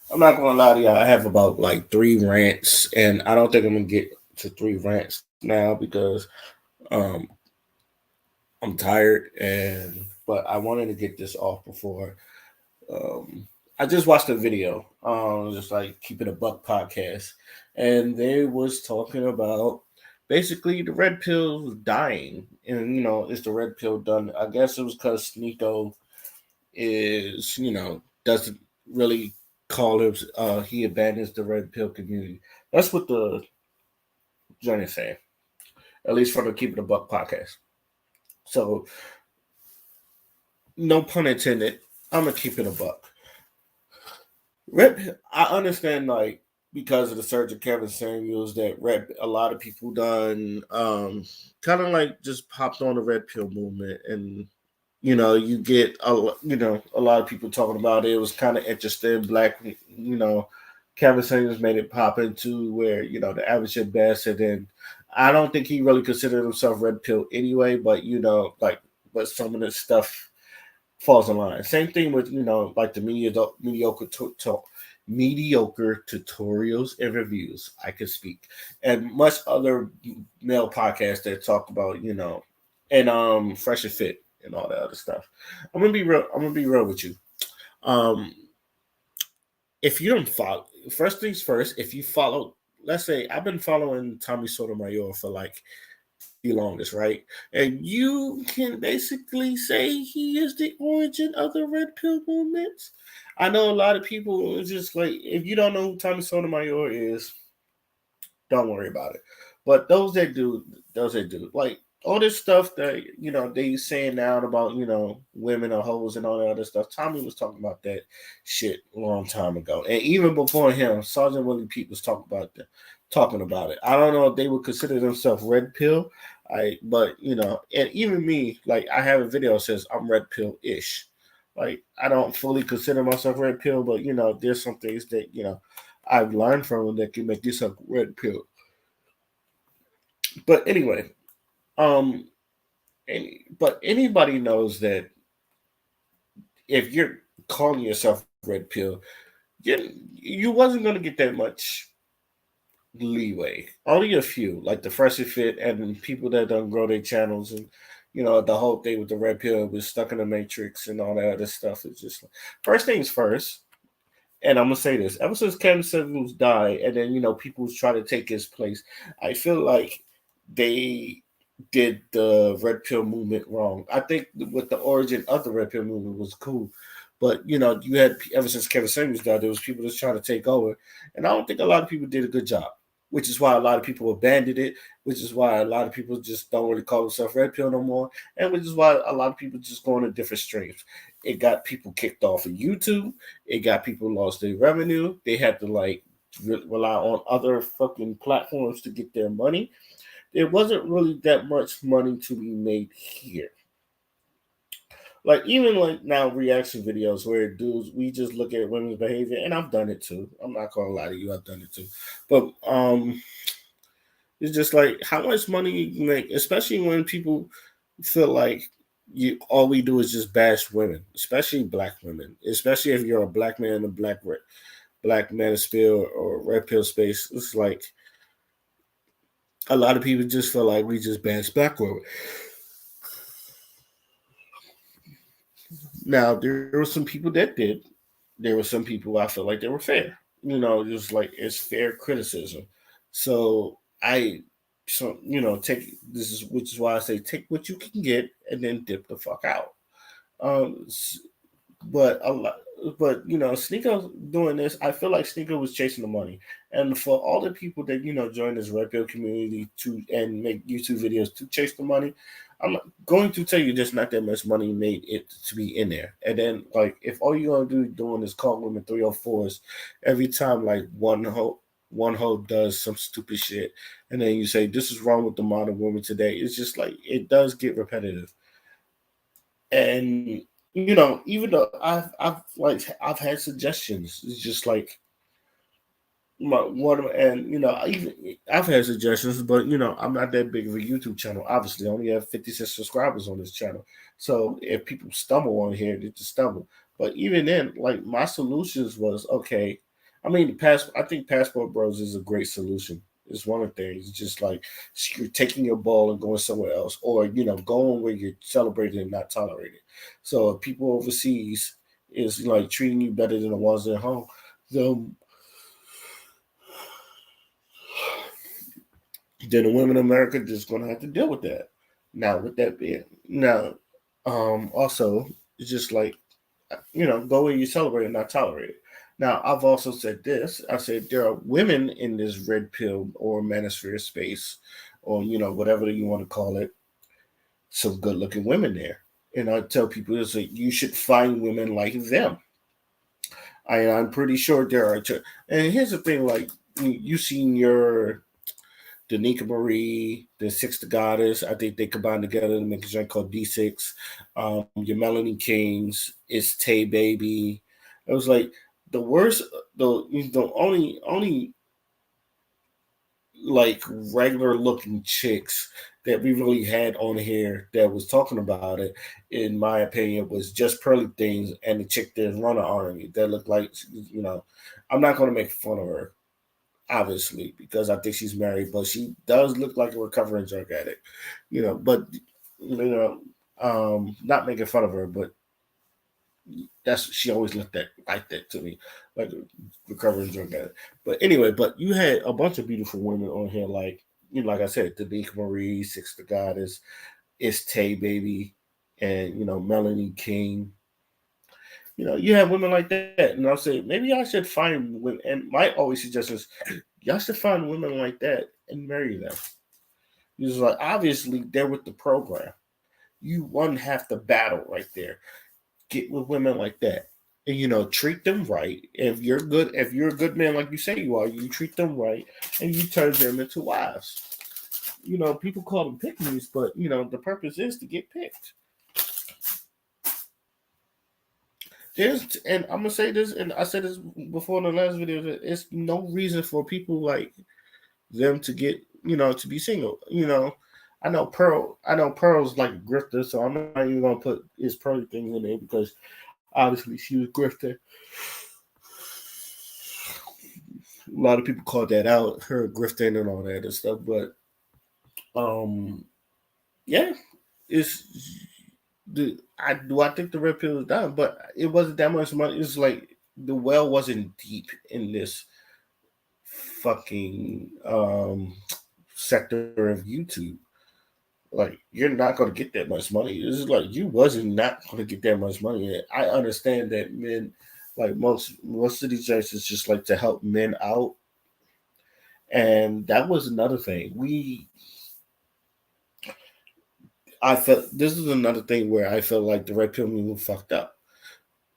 I'm not gonna lie to y'all. I have about like three rants, and I don't think I'm gonna get to three rants now because um, I'm tired, and but I wanted to get this off before. Um, I just watched a video, just like keeping a buck podcast, and they was talking about basically the red pill was dying, and is the red pill done? I guess it was because Nico is doesn't really call him. He abandons the red pill community. That's what the journey is saying, at least for the Keep It a Buck podcast. So no pun intended. I'm gonna keep it a buck. Red, I understand like because of the surge of Kevin Samuels that red a lot of people done kind of like just popped on the red pill movement, and you get a lot of people talking about it. It was kind of interesting. Black, Kevin Samuels made it pop into where the average ambassador. And I don't think he really considered himself red pill anyway, but but some of the stuff falls in line. Same thing with like the mediocre tutorials and reviews. I could speak, and much other male podcasts that talk about and fresh and fit and all that other stuff. I'm gonna be real. I'm gonna be real with you. Um, if you don't follow, first things first, if you follow, let's say I've been following Tommy Sotomayor for like the longest, right? And you can basically say he is the origin of the red pill movement. I know a lot of people is just like, if you don't know who Tommy Sotomayor is, don't worry about it. But those that do, like all this stuff that they saying now about women or hoes and all that other stuff. Tommy was talking about that shit a long time ago, and even before him, Sergeant Willie Pete was talking about it. I don't know if they would consider themselves red pill. But and even me, like I have a video that says I'm red pill ish. Like I don't fully consider myself red pill, but there's some things that I've learned from them that can make yourself red pill. But anyway, um, but anybody knows that if you're calling yourself red pill, you wasn't gonna get that much leeway. Only a few, like the Fresh and Fit and people that don't grow their channels, and the whole thing with the red pill was stuck in the matrix and all that other stuff. It's just first things first. And I'm gonna say this: ever since Kevin Samuels died, and then people was trying to take his place, I feel like they did the red pill movement wrong. I think with the origin of the red pill movement was cool, but you had ever since Kevin Samuels died, there was people that's trying to take over, and I don't think a lot of people did a good job. Which is why a lot of people abandoned it. Which is why a lot of people just don't really call themselves red pill no more, and which is why a lot of people just go into different streams. It got people kicked off of YouTube. It got people lost their revenue. They had to like rely on other fucking platforms to get their money. There wasn't really that much money to be made here. Like even like now reaction videos where dudes we just look at women's behavior, and I've done it too. I'm not gonna lie to you, I've done it too. But it's just like how much money you make, especially when people feel like you all we do is just bash women, especially black women, especially if you're a black man in a black manosphere or red pill space. It's like a lot of people just feel like we just bash black women. Now there were some people that did. There were some people I felt like they were fair. Just like it's fair criticism. So I take this is which is why I say take what you can get and then dip the fuck out. Um, but a lot, but Sneaker doing this, I feel like Sneaker was chasing the money, and for all the people that join this red pill community to and make YouTube videos to chase the money, I'm going to tell you there's not that much money made it to be in there. And then like if all you're gonna do doing is call women 304s every time like one hoe does some stupid shit, and then you say this is wrong with the modern woman today. It's just like it does get repetitive. And even though I've had suggestions, it's just like my one and I've had suggestions, but I'm not that big of a YouTube channel. Obviously, I only have 56 subscribers on this channel. So if people stumble on here, they just stumble. But even then, like my solutions was okay. I mean, I think Passport Bros is a great solution. It's one of the things. It's just like you're taking your ball and going somewhere else, or going where you're celebrated and not tolerated. So if people overseas is like treating you better than the ones at home, then the women in America just gonna have to deal with that. Now, with that being now, also it's just like go where you celebrate and not tolerate it. Now, I've also said this. I said there are women in this red pill or manosphere space, or whatever you want to call it. Some good-looking women there, and I tell people is that you should find women like them. I'm pretty sure there are. And here's the thing: like you seen your Danica Marie, the Sixth Goddess. I think they combined together to make a joint called D6. Your Melanie Kings, it's Tay Baby. It was like the worst, the only like regular looking chicks that we really had on here that was talking about it, in my opinion, was just Pearly Things and the chick that run an army that looked like I'm not gonna make fun of her obviously, because I think she's married, but she does look like a recovering drug addict, But you not making fun of her, but that's she always looked like that to me, like a recovering drug addict. But anyway, but you had a bunch of beautiful women on here, like like I said, Danica Marie, Six the Goddess, It's Tay Baby, and Melanie King. You have women like that, and I'll say maybe I should find women. And my always suggestion is y'all should find women like that and marry them. It's like obviously they're with the program. You won half the battle right there. Get with women like that, and treat them right. If you're a good man like you say you are, you treat them right, and you turn them into wives. People call them pick me's, but the purpose is to get picked. And I'm gonna say this, and I said this before in the last video. That it's no reason for people like them to get to be single. I know Pearl's like a grifter, so I'm not even gonna put his Pearly things in there because obviously she was a grifter. A lot of people called that out, her grifting and all that and stuff. But um, yeah, it's I think the red pill is done, but it wasn't that much money. It's like the well wasn't deep in this fucking sector of YouTube. Like you're not gonna get that much money. This is like you wasn't not gonna get that much money. And I understand that men, like most of these judges, is just like to help men out, and that was another thing. I felt this is another thing where I felt like the red pill movement fucked up.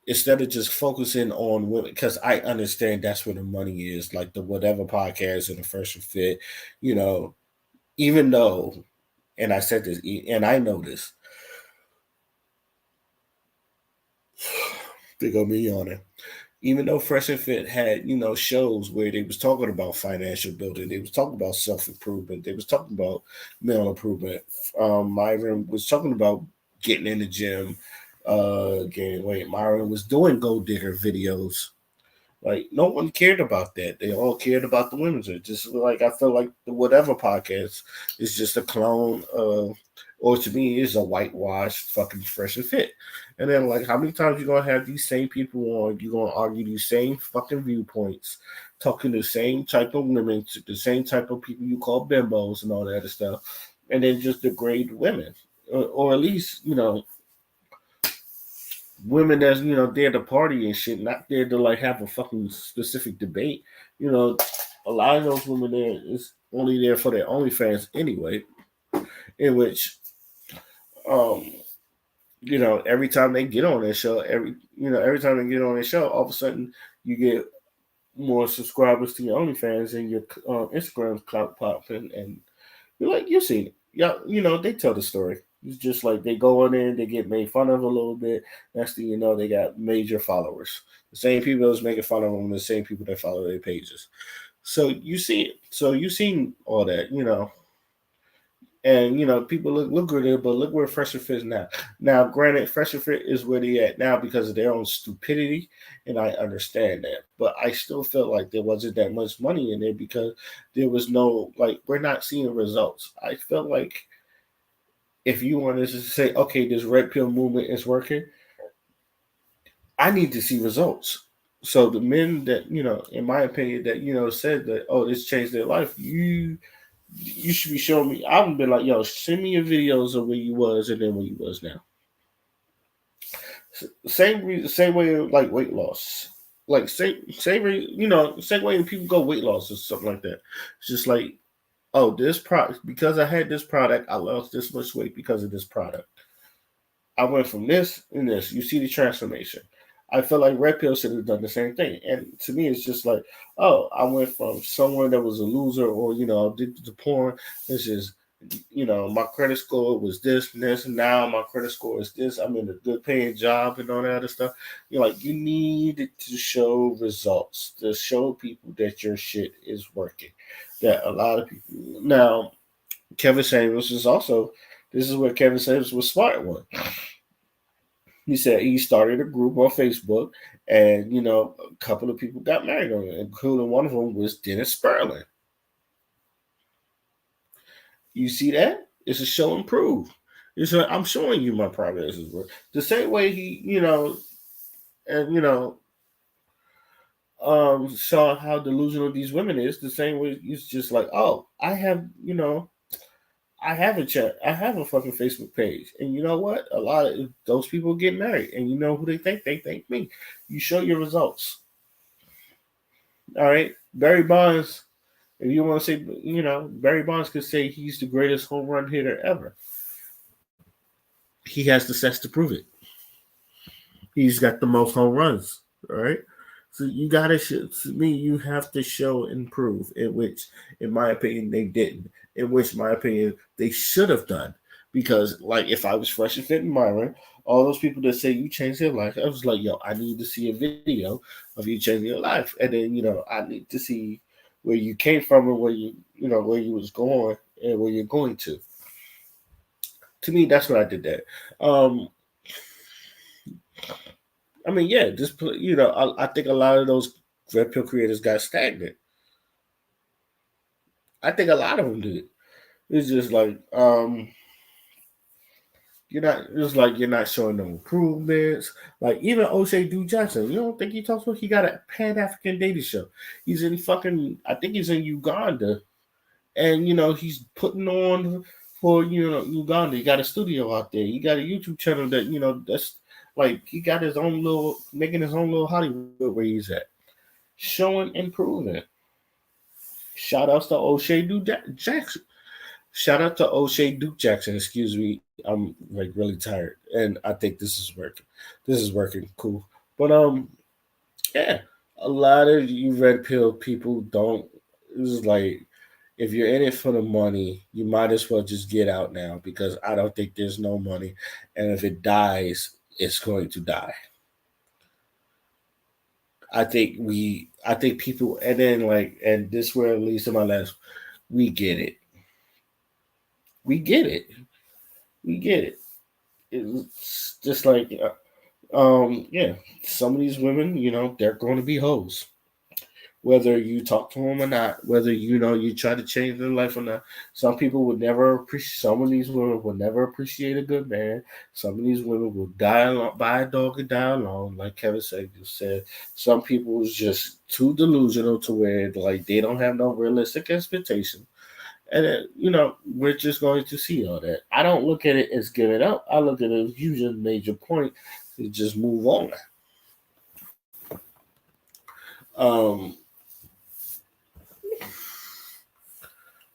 Instead of just focusing on women, because I understand that's where the money is, like the whatever podcast and the first and fit, you know, even though, and I said this, and I know this, big on me on it. Even though Fresh and Fit had, shows where they was talking about financial building, they was talking about self improvement, they was talking about mental improvement. Myron was talking about getting in the gym, gaining weight. Myron was doing gold digger videos. Like no one cared about that. They all cared about the women's. It just like I feel like the whatever podcast is just a clone of, or to me is a whitewashed fucking Fresh and Fit. And then like how many times you gonna have these same people on? You gonna argue these same fucking viewpoints, talking the same type of women, the same type of people you call bimbos and all that other stuff, and then just degrade women, or at least women that's there to party and shit, not there to like have a fucking specific debate. You know, a lot of those women there is only there for their OnlyFans anyway. In which, um, every time they get on their show, every time they get on their show, all of a sudden you get more subscribers to your OnlyFans and your Instagram's clout popping, and you're like, you've seen it. Yeah, they tell the story. It's just like they go on in, they get made fun of a little bit. Next thing you know, they got major followers. The same people that's making fun of them, the same people that follow their pages. So you see it. So you seen all that, And people look good there, but look where Fresher Fit is now. Now, granted, Fresher Fit is where they at now because of their own stupidity, and I understand that. But I still felt like there wasn't that much money in there because there was no like we're not seeing results. I felt like if you wanted to say, okay, this red pill movement is working, I need to see results. So the men that in my opinion, that said that this changed their life, you should be showing me. I've been like, yo, send me your videos of where you was and then where you was now. Same way like weight loss, like same way people go weight loss or something like that. It's just like, oh, this product because I had this product, I lost this much weight because of this product. I went from this and this. You see the transformation. I feel like Red Pill should have done the same thing. And to me, it's just like, oh, I went from someone that was a loser or, addicted to porn. This is, my credit score was this and this. And now my credit score is this. I'm in a good paying job and all that other stuff. You're like, you need to show results, to show people that your shit is working. That a lot of people. Now, Kevin Samuels is also, this is where Kevin Samuels was smart one. He said he started a group on Facebook, and a couple of people got married on it, including one of them was Dennis Sperling. You see that? It's a show and prove. I'm showing you my progress is work. The same way he, and saw how delusional these women is. The same way it's just like, oh, I have a chat. I have a fucking Facebook page, and you know what? A lot of those people get married, and you know who they think? They think me. You show your results. All right, Barry Bonds. If you want to say, Barry Bonds could say he's the greatest home run hitter ever. He has the stats to prove it. He's got the most home runs. All right. So you gotta show, to me, you have to show and prove, in which, in my opinion, they didn't. In which, my opinion, they should have done. Because, like, if I was fresh and fit in Myron, all those people that say you changed their life, I was like, yo, I need to see a video of you changing your life, and then I need to see where you came from and where where you was going and where you're going to. To me, that's what I did that. I mean, yeah, just I think a lot of those red pill creators got stagnant. I think a lot of them did. It's just like you're not. It's like you're not showing no improvements. Like even O'Shea Duke Jackson, you don't think he talks about? He got a Pan African dating show. He's in fucking. I think he's in Uganda, and he's putting on for Uganda. He got a studio out there. He got a YouTube channel that that's like he got his own little making his own little Hollywood where he's at, showing and proving. Shout outs to O'Shea Duke Jackson. Shout out to O'Shea Duke Jackson. Excuse me, I'm like really tired, and I think this is working. This is working cool, but yeah, a lot of you red pill people don't. It's like if you're in it for the money, you might as well just get out now because I don't think there's no money, and if it dies, it's going to die. I think people, and then like, and this where leads to my last. We get it. We get it. We get it. It's just like, yeah, some of these women, they're going to be hoes. Whether you talk to them or not, whether you try to change their life or not. Some people would never appreciate. Some of these women will never appreciate a good man. Some of these women will die alone, buy a dog and die alone, like Kevin Samuels said. Some people is just too delusional to where like they don't have no realistic expectation. And then, we're just going to see all that. I don't look at it as giving up. I look at it as you just made your point to just move on. Um,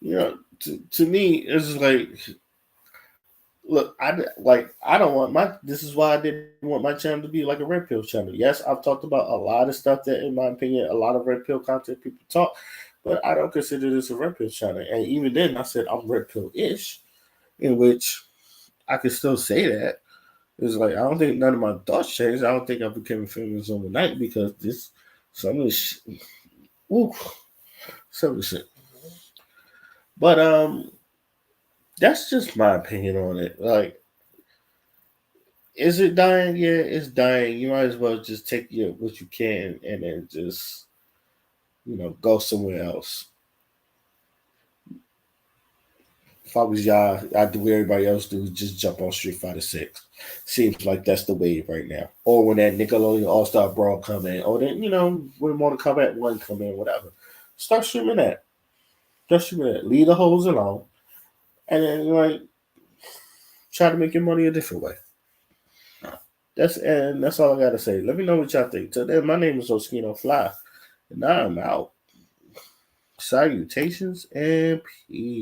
you know, to me, it's like, look, I don't want my. This is why I didn't want my channel to be like a red pill channel. Yes, I've talked about a lot of stuff that, in my opinion, a lot of red pill content people talk, but I don't consider this a red pill channel. And even then, I said I'm red pill ish, in which I could still say that. It's like I don't think none of my thoughts changed. I don't think I became famous overnight because this some of this, ooh, some of this shit. But That's just my opinion on it. Like, is it dying? Yeah, it's dying. You might as well just take your what you can and then just go somewhere else. If I was y'all, I'd do what everybody else do, just jump on Street Fighter 6. Seems like that's the wave right now. Or when that Nickelodeon All Star Brawl come in, or then when Mortal Kombat 1 come in, whatever. Start streaming that. Start streaming that. Leave the hoes alone, and then try to make your money a different way. That's all I gotta say. Let me know what y'all think. Till then, my name is Oskino Fly, and I'm out. Salutations and peace.